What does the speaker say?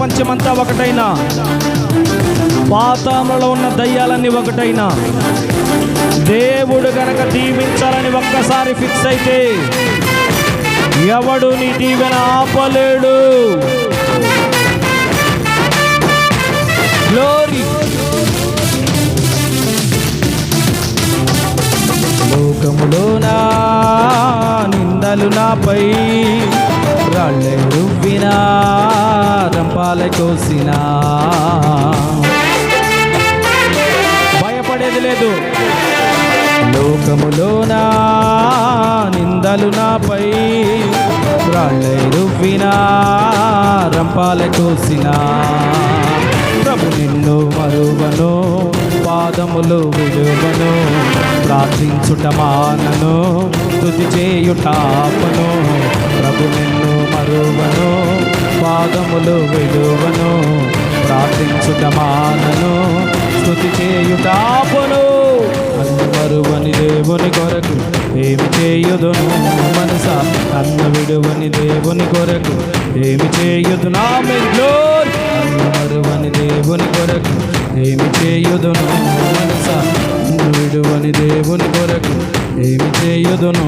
ప్రపంచమంతా ఒకటైనా, పాతాళంలో ఉన్న దయ్యాలన్నీ ఒకటైనా, దేవుడు గనక దీవించాలని ఒక్కసారి ఫిక్స్ అయితే ఎవడు నీ దీవెన ఆపలేడు. గ్లోరీ. లోకములోనా నిందలు నాపై రాళ్ళే రువ్వినా, రంపాల కోసినా భయపడేది లేదు. లోకములోనా నిందలు నాపై రాళ్ళే రువ్వినా, రంపాల కోసినా ప్రభు నిన్ను మరువను, పాదములు విడువను, ప్రార్థించుట మానను, స్తుతి చేయుటాపను. ప్రభు నిన్ను మరువను, పాదములు విడువను, ప్రార్థించుట మానను, స్తుతి చేయుటాపను. నన్ను మరువని దేవుని కొరకు ఏమి చేయుదును మనసా, నన్ను విడువని దేవుని కొరకు ఏమి చేయుదును. నన్ను మరువని దేవుని కొరకు ఏమి చేయుదును మనసా, నన్ను విడువని దేవుని కొరకు ఏమి చేయుదును.